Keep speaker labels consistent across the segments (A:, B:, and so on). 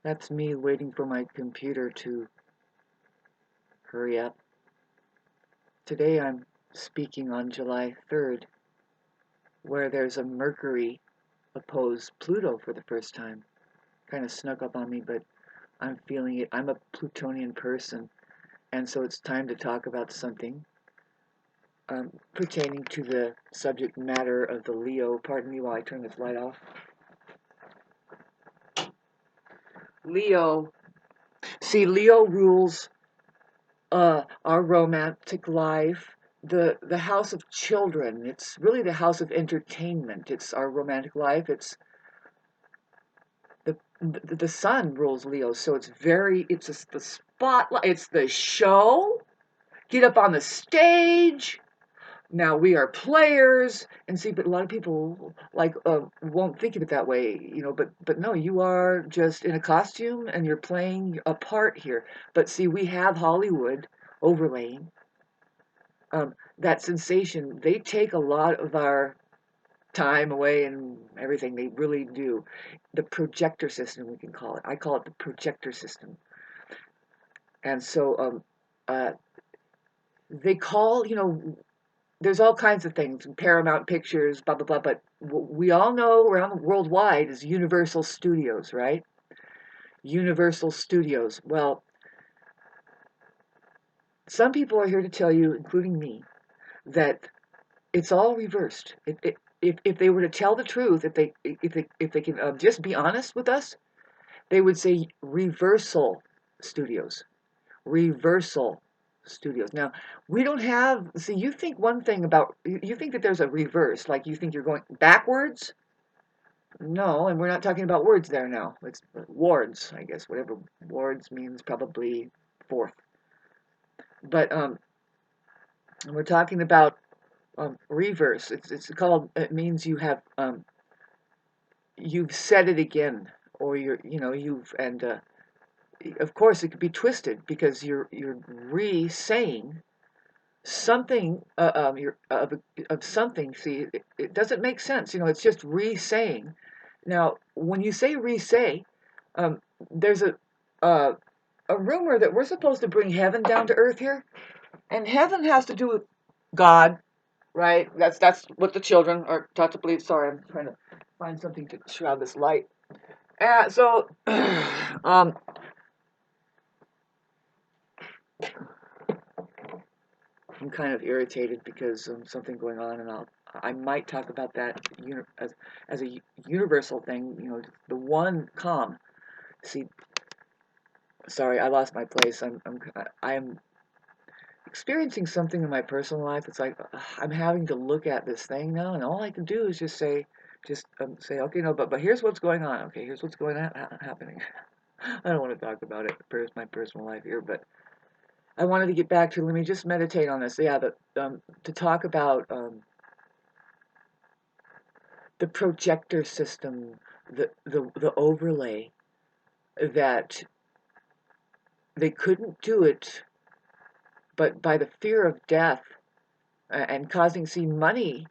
A: That's me waiting for my computer to hurry up. Today I'm speaking on July 3rd, where there's a meCUREy oppose plUtO for the first time. Kind of snuck up on me, but I'm feeling it. I'm a Plutonian person, and so it's time to talk about something pertaining to the subject matter of the Leo. Pardon me while I turn this light off. Leo. See, Leo rules our romantic life, the house of children. It's really the house of entertainment. It's our romantic life. It's the sun rules Leo, so it's the spotlight. It's the show. Get up on the stage. Now we are players, and see, but a lot of people won't think of it that way, But no, you are just in a costume and you're playing a part here. But see, we have Hollywood overlaying that sensation. They take a lot of our time away and everything. They really do. The projector system, we can call it. I call it the projector system. And so uh, they call, there's all kinds of things, Paramount Pictures, blah, blah, blah. But what we all know around worldwide is Universal Studios, right? Universal Studios. Well, some people are here to tell you, including me, that it's all reversed. If they were to tell the truth, if they can just be honest with us, they would say reversal studios, reversal studios. Now we don't have. See, you think one thing about you think that there's a reverse, like you think you're going backwards. No, and we're not talking about words there now. It's wards, I guess. Whatever wards means, probably fourth. But we're talking about reverse. It's called. It means you have you've said it again, or you've and of course it could be twisted because you're re-saying something you're, of something. See, it doesn't make sense. It's just re-saying. Now, when you say re-say, there's uh, a rumor that we're supposed to bring heaven down to earth here, and heaven has to do with God, right? That's what the children are taught to believe. Sorry, I'm trying to find something to shroud this light. So, I'm kind of irritated because something going on, and I might talk about that as a universal thing. The one calm. See, sorry, I lost my place. I'm experiencing something in my personal life. It's like I'm having to look at this thing now, and all I can do is just say, okay, no, but here's what's going on. Okay, here's what's going on happening. I don't want to talk about it, my personal life here, but I wanted to get back to. Let me just meditate on this. Yeah, to talk about the projector system, the overlay that they couldn't do it, but by the fear of death and causing money.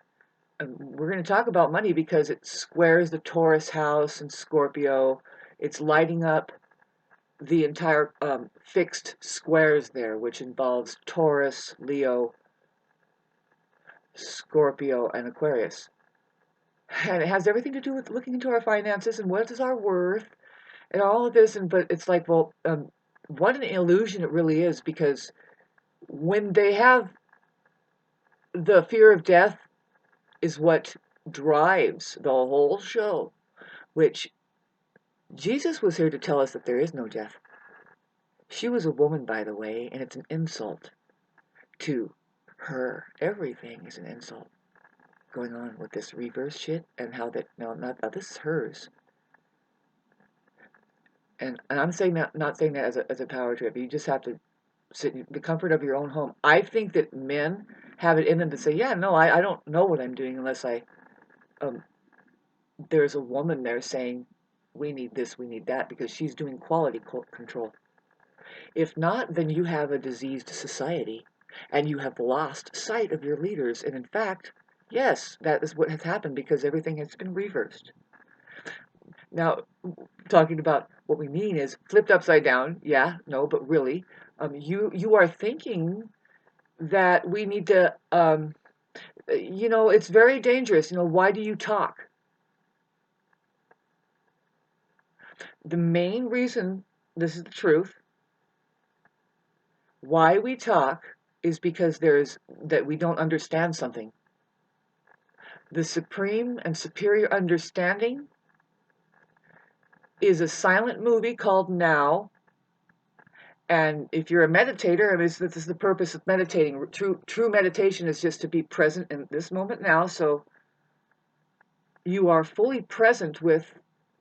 A: We're going to talk about money because it squares the Taurus house and Scorpio. It's lighting up the entire fixed squares there, which involves Taurus, Leo, Scorpio, and Aquarius. And it has everything to do with looking into our finances and what is our worth and all of this. But it's like, well, what an illusion it really is, because when they have the fear of death is what drives the whole show, which Jesus was here to tell us that there is no death. She was a woman, by the way, and it's an insult to her. Everything is an insult going on with this reverse shit, and how that, no, not this is hers. And I'm saying that, not saying that as a power trip. You just have to sit in the comfort of your own home. I think that men have it in them to say, yeah, no, I don't know what I'm doing unless um, there's a woman there saying, we need this, we need that, because she's doing quality control. If not, then you have a diseased society, and you have lost sight of your leaders. And in fact, yes, that is what has happened, because everything has been reversed. Now, talking about what we mean is flipped upside down. Yeah, no, but really, you are thinking that we need to, it's very dangerous. Why do you talk? The main reason, this is the truth, why we talk is because that we don't understand something. The supreme and superior understanding is a silent movie called Now. And if you're a meditator, this is the purpose of meditating. True meditation is just to be present in this moment now. So you are fully present with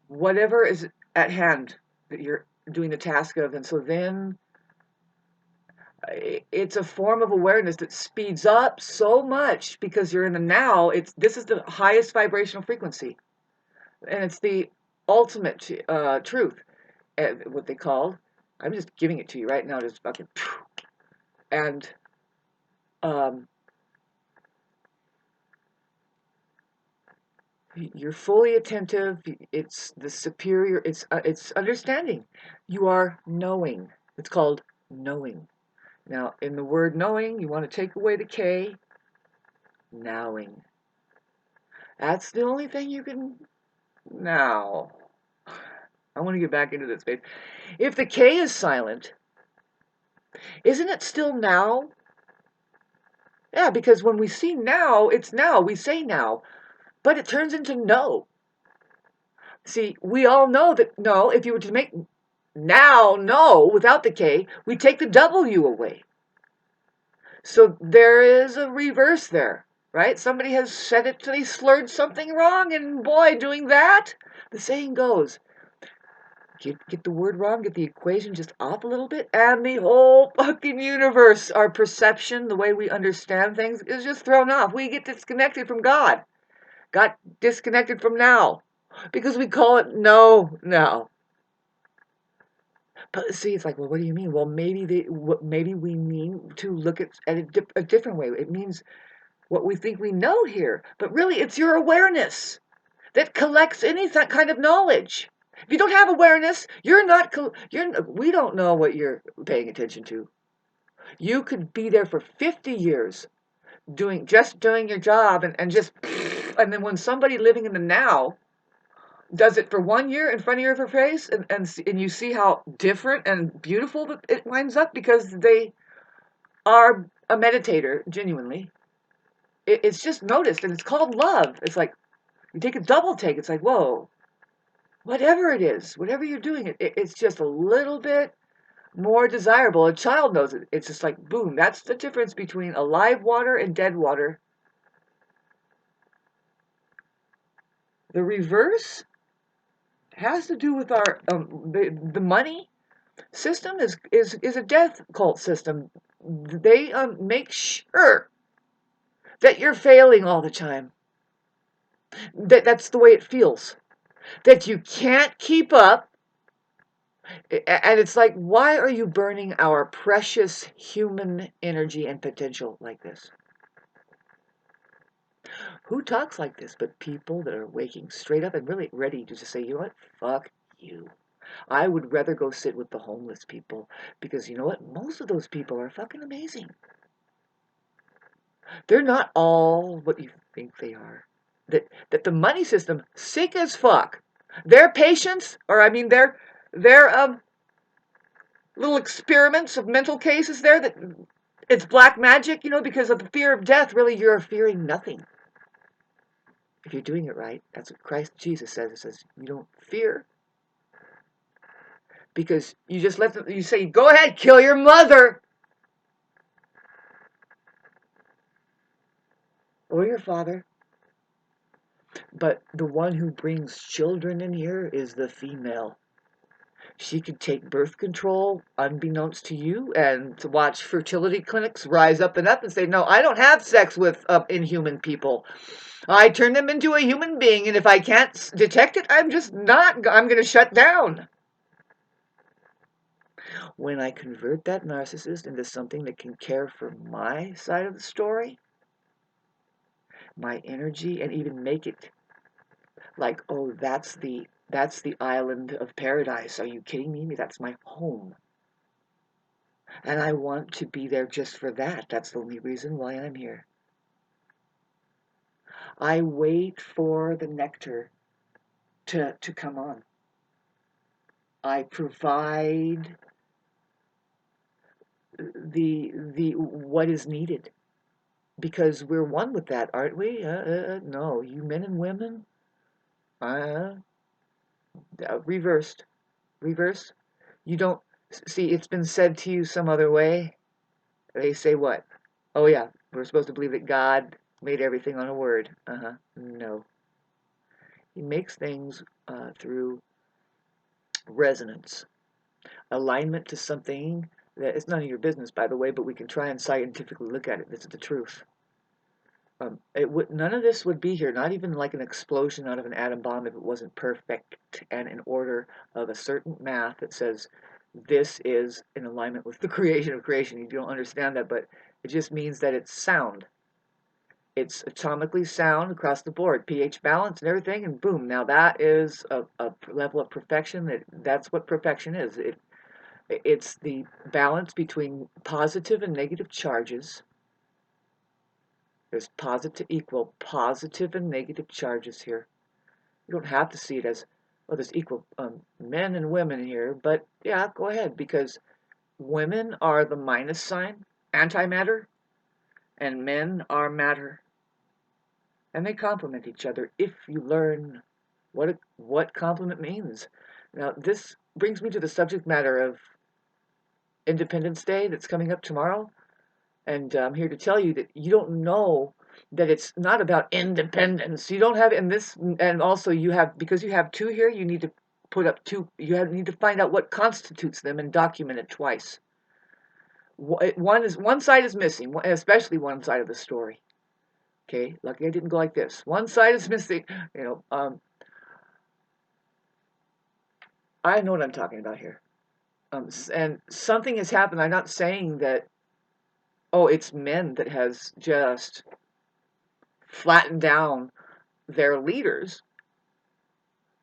A: whatever is at hand that you're doing the task of. And so then it's a form of awareness that speeds up so much because you're in the now. This is the highest vibrational frequency, and it's the ultimate truth, what they called. I'm just giving it to you right now, just fucking, and um, you're fully attentive. It's the superior. It's understanding. You are knowing. It's called knowing. Now, in the word knowing, you want to take away the K. Nowing. That's the only thing you can. Now, I want to get back into this space. If the K is silent, isn't it still now? Yeah, because when we see now, it's now. We say now, but it turns into no. See, we all know that no, if you were to make now no without the K, we take the W away. So there is a reverse there, right? Somebody has said it, they slurred something wrong, and boy, doing that, the saying goes, get the word wrong, get the equation just off a little bit, and the whole fucking universe, our perception, the way we understand things, is just thrown off. We get disconnected from God. Got disconnected from now. Because we call it no now. But see, it's like, well, what do you mean? Well, maybe we mean to look at a different way. It means what we think we know here, but really it's your awareness that collects any kind of knowledge. If you don't have awareness, we don't know what you're paying attention to. You could be there for 50 years doing your job and then when somebody living in the now does it for 1 year in front of your face and you see how different and beautiful it winds up because they are a meditator genuinely. It's just noticed and it's called love. It's like you take a double take. It's like, whoa, whatever it is, whatever you're doing, it's just a little bit more desirable. A child knows it. It's just like, boom, that's the difference between alive water and dead water. The reverse has to do with our the money system is a death cult system. They make sure that you're failing all the time. That's the way it feels. That you can't keep up. And it's like, why are you burning our precious human energy and potential like this? Who talks like this but people that are waking straight up and really ready to just say, you know what? Fuck you. I would rather go sit with the homeless people because you know what? Most of those people are fucking amazing. They're not all what you think they are. That the money system, sick as fuck. Their patients, or I mean their little experiments of mental cases there that it's black magic, because of the fear of death, really you're fearing nothing. If you're doing it right, that's what Christ Jesus says. It says you don't fear because you just let them, you say, go ahead, kill your mother or your father. But the one who brings children in here is the female. She could take birth control unbeknownst to you and to watch fertility clinics rise up and say, no, I don't have sex with inhuman people. I turn them into a human being, and if I can't detect it, I'm going to shut down. When I convert that narcissist into something that can care for my side of the story, my energy, and even make it like, oh, that's the That's the island of paradise. Are you kidding me? That's my home. And I want to be there just for that. That's the only reason why I'm here. I wait for the nectar to come on. I provide the what is needed, because we're one with that, aren't we? No, you men and women, uh, reversed, reverse. You don't see. It's been said to you some other way. They say what? Oh yeah, we're supposed to believe that God made everything on a word. No, He makes things through resonance, alignment to something that it's none of your business, by the way. But we can try and scientifically look at it. This is the truth. None of this would be here, not even like an explosion out of an atom bomb, if it wasn't perfect and in order of a certain math that says this is in alignment with the creation of creation. You don't understand that, but it just means that it's sound. It's atomically sound across the board, pH balance and everything, and boom. Now that is a level of perfection. That's what perfection is. It's the balance between positive and negative charges. There's equal positive and negative charges here. You don't have to see it as, oh, there's equal men and women here, but yeah, go ahead, because women are the minus sign, antimatter, and men are matter. And they complement each other if you learn what complement means. Now, this brings me to the subject matter of Independence Day that's coming up tomorrow. And I'm here to tell you that you don't know that it's not about independence. You don't have in this, and also you have, because you have two here, you need to put up two. Need to find out what constitutes them and document it twice. One side is missing, especially one side of the story. Okay, lucky I didn't go like this. One side is missing. I know what I'm talking about here. And something has happened. I'm not saying that, oh, it's men that has just flattened down their leaders.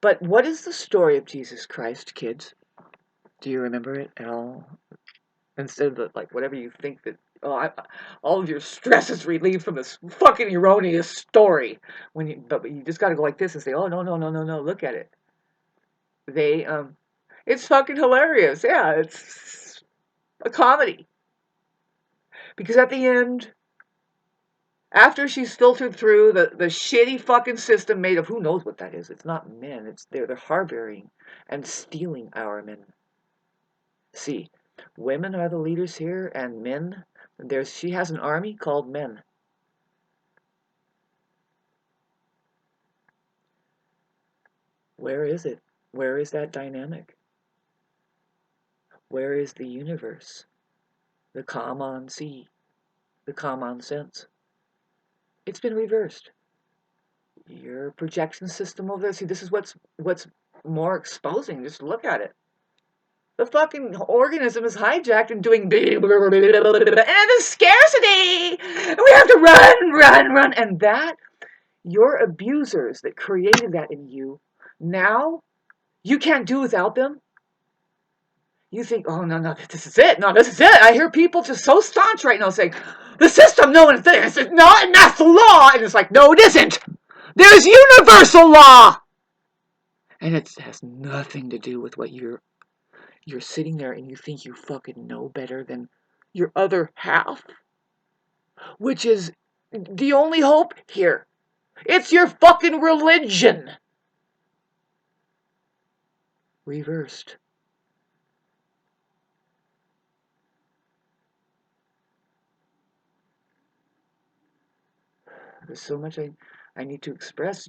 A: But what is the story of Jesus Christ, kids? Do you remember it at all? Instead of like whatever you think that, all of your stress is relieved from this fucking erroneous story. But you just got to go like this and say, oh, no, no, no, no, no, look at it. It's fucking hilarious. Yeah, it's a comedy. Because at the end, after she's filtered through the shitty fucking system made of who knows what that is. It's not men. They're harboring and stealing our men. See, women are the leaders here, and men. She has an army called men. Where is it? Where is that dynamic? Where is the universe? The common sea, the common sense. It's been reversed. Your projection system over there. See, this is what's more exposing. Just look at it. The fucking organism is hijacked and doing and the scarcity. We have to run, run, run, and that your abusers that created that in you, now you can't do without them. You think, oh no, no, this is it. No, this is it. I hear people just so staunch right now saying, the system, no one thinks. I said, no, and that's the law. And it's like, no, it isn't. There's universal law. And it has nothing to do with what you're sitting there and you think you fucking know better than your other half, which is the only hope here. It's your fucking religion. Reversed. There's so much I need to express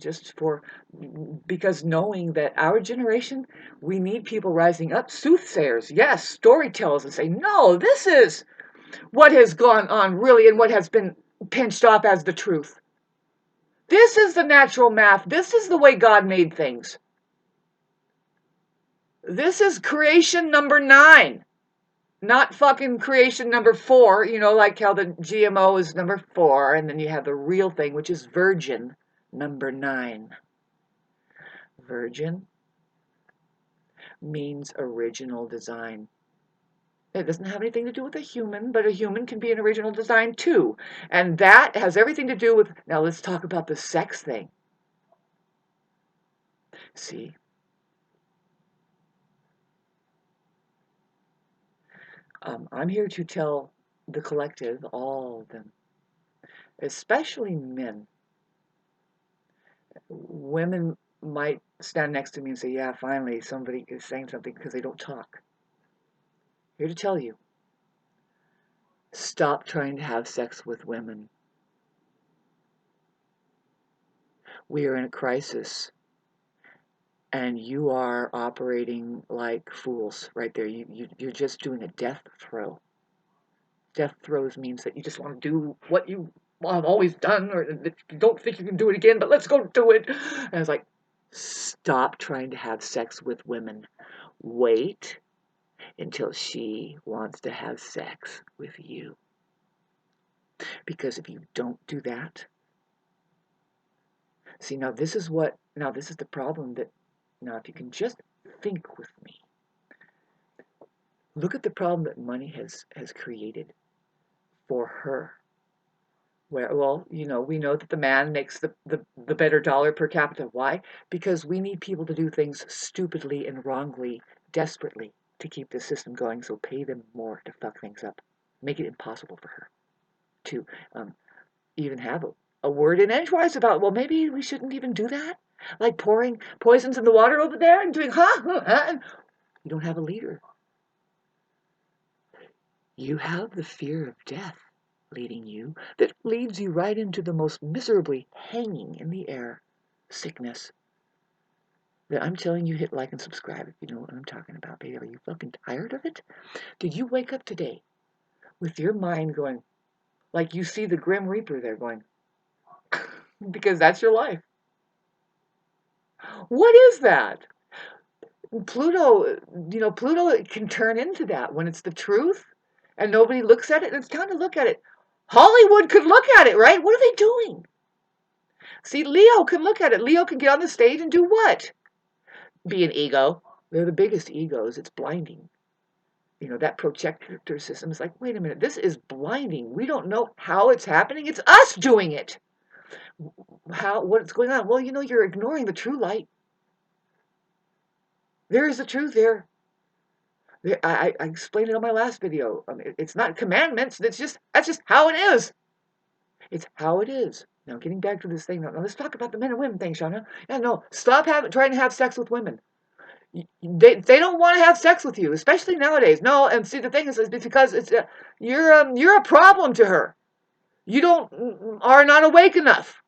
A: because knowing that our generation, we need people rising up, soothsayers, yes, storytellers, and say, no, this is what has gone on really and what has been pinched off as the truth. This is the natural math. This is the way God made things. This is creation number 9. Not fucking creation number 4, like how the GMO is number 4, and then you have the real thing, which is virgin number 9. Virgin, means original design. It doesn't have anything to do with a human, but a human can be an original design too. And that has everything to do with, now let's talk about the sex thing. See, I'm here to tell the collective, all of them, especially men. Women might stand next to me and say, yeah, finally somebody is saying something, because they don't talk. Here to tell you, stop trying to have sex with women. We are in a crisis, and you are operating like fools right there. You're just doing a death throw. Death throws means that you just want to do what you have always done, or that you don't think you can do it again, but let's go do it. And it's like, stop trying to have sex with women. Wait until she wants to have sex with you. Because if you don't do that, see, now this is the problem that, now if you can just think with me, look at the problem that money has created for her. Where, well, we know that the man makes the better dollar per capita. Why? Because we need people to do things stupidly and wrongly, desperately, to keep the system going, so pay them more to fuck things up. Make it impossible for her to even have a word in edgewise about, well, maybe we shouldn't even do that. Like pouring poisons in the water over there and doing, you don't have a leader. You have the fear of death leading you, that leads you right into the most miserably hanging in the air sickness. That I'm telling you, hit like and subscribe if you know what I'm talking about, baby. Are you fucking tired of it? Did you wake up today with your mind going, like you see the Grim Reaper there going, because that's your life. What is that? plUtO, plUtO can turn into that when it's the truth and nobody looks at it, and it's time to look at it. Hollywood could look at it, right? What are they doing? See, Leo can look at it. Leo can get on the stage and do what? Be an ego. They're the biggest egos. It's blinding. That projector system is like, wait a minute, this is blinding. We don't know how it's happening. It's us doing it. What's going on? Well, you're ignoring the true light. There is the truth there. I explained it on my last video. It's not commandments. That's just how it is. It's how it is. Now, getting back to this thing. Now let's talk about the men and women thing, Shauna. Yeah, no, stop trying to have sex with women. They don't want to have sex with you, especially nowadays. No, and see, the thing is because you're a problem to her. You are not awake enough.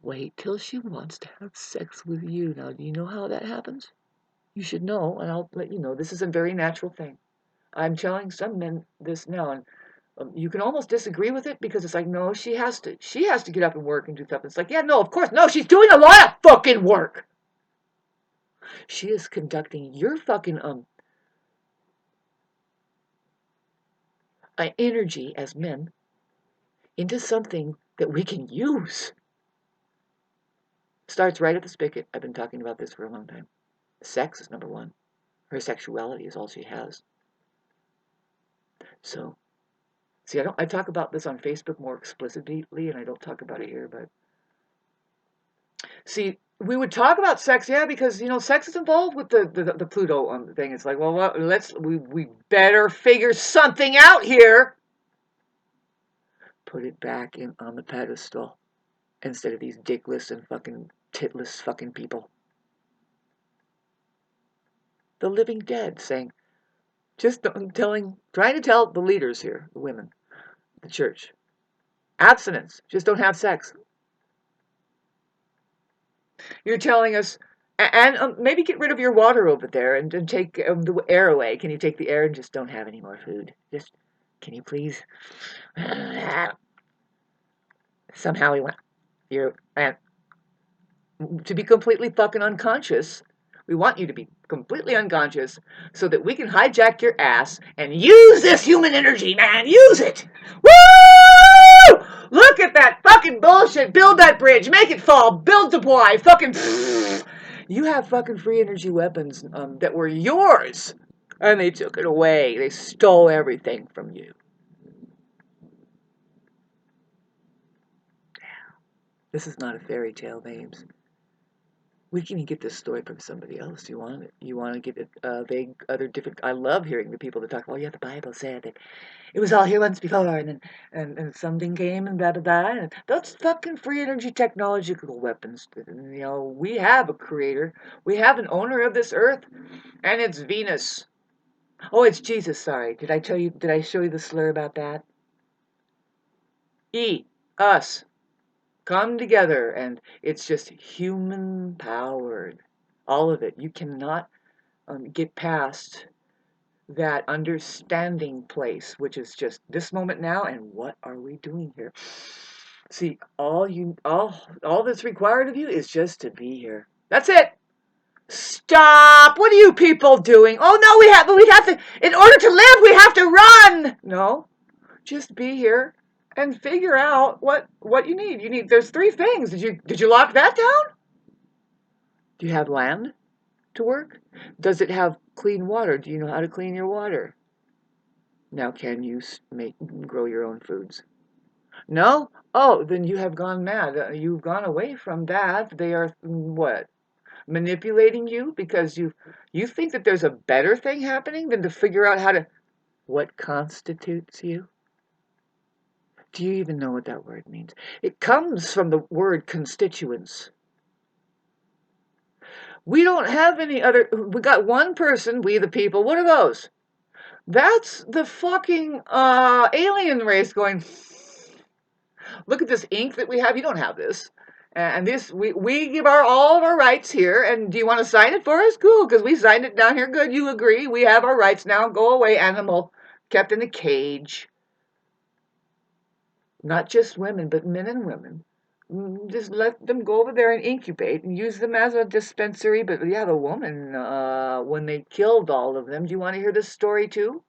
A: Wait till she wants to have sex with you. Now, do you know how that happens? You should know, and I'll let you know. This is a very natural thing. I'm telling some men this now, and you can almost disagree with it, because it's like, no, she has to get up and work and do stuff. It's like, yeah, no, of course, no, she's doing a lot of fucking work. She is conducting your fucking energy as men into something that we can use. Starts right at the spigot. I've been talking about this for a long time. Sex is number one. Her sexuality is all she has. So, see, I talk about this on Facebook more explicitly, and I don't talk about it here, but see, we would talk about sex, yeah, because sex is involved with the plUtO thing. It's like, well, we better figure something out here. Put it back on the pedestal instead of these dickless and fucking titless fucking people. The living dead saying, trying to tell the leaders here, the women, the church, abstinence, just don't have sex. You're telling us, and maybe get rid of your water over there and take the air away. Can you take the air and just don't have any more food? Just, can you please? Somehow we want you to be completely fucking unconscious. We want you to be completely unconscious so that we can hijack your ass and use this human energy, man. Use it. Woo! Look at that fucking bullshit. Build that bridge. Make it fall. Build deploy. Fucking. You have fucking free energy weapons that were yours. And they took it away. They stole everything from you. This is not a fairy tale, babes. We can get this story from somebody else. You want it? You want to get it vague, other different. I love hearing the people that talk. Oh yeah, the Bible said that it was all here once before, and then and something came and blah blah blah. And those fucking free energy technological weapons. You know, we have a creator. We have an owner of this earth, and it's Venus. Oh, it's Jesus. Sorry, did I tell you? Did I show you the slur about that? Us. Come together, and it's just human powered. All of it. You cannot get past that understanding place, which is just this moment now, and what are we doing here? See, all that's required of you is just to be here. That's it. Stop! What are you people doing? Oh no, we have to. In order to live, we have to run. No, just be here and figure out what you need. You need. There's three things. Did you lock that down? Do you have land to work? Does it have clean water? Do you know how to clean your water? Now, can you grow your own foods? No? Oh, then you have gone mad. You've gone away from that. They are what? Manipulating you because you think that there's a better thing happening than to figure out how to what constitutes you? Do you even know what that word means? It comes from the word constituents. We don't have any other. We got one person, we the people. What are those? That's the fucking alien race going. Look at this ink that we have. You don't have this. And this, we give all of our rights here. And do you want to sign it for us? Cool, because we signed it down here. Good, you agree. We have our rights now. Go away, animal. Kept in a cage. Not just women, but men and women. Just let them go over there and incubate and use them as a dispensary. But yeah, the woman, when they killed all of them, do you want to hear this story too?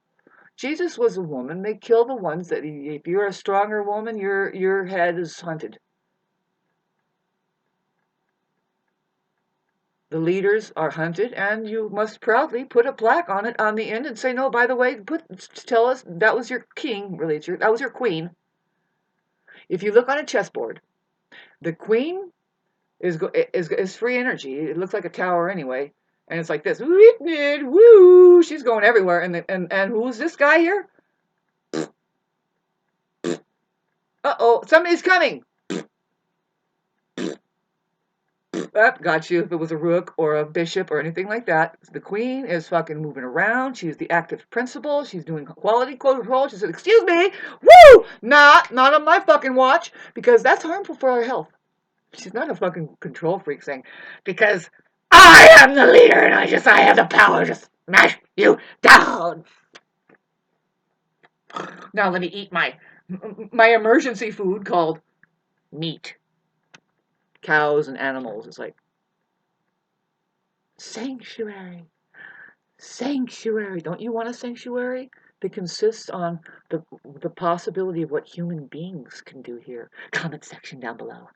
A: Jesus was a woman. They kill the ones that, if you're a stronger woman, your head is hunted. The leaders are hunted, and you must proudly put a plaque on it on the end and say, no, by the way, tell us that was your king, really, that was your queen. If you look on a chessboard, the queen is free energy. It looks like a tower anyway, and it's like this. Woo! She's going everywhere. And who's this guy here? Uh-oh, somebody's coming. Got you if it was a rook or a bishop or anything like that. The queen is fucking moving around. She's the active principal. She's doing quality control. She said, excuse me, woo! Not on my fucking watch, because that's harmful for our health. She's not a fucking control freak saying, because I am the leader and I have the power to smash you down. Now let me eat my emergency food called meat. Cows and animals. It's like, sanctuary. Sanctuary. Don't you want a sanctuary that consists on the possibility of what human beings can do here? Comment section down below.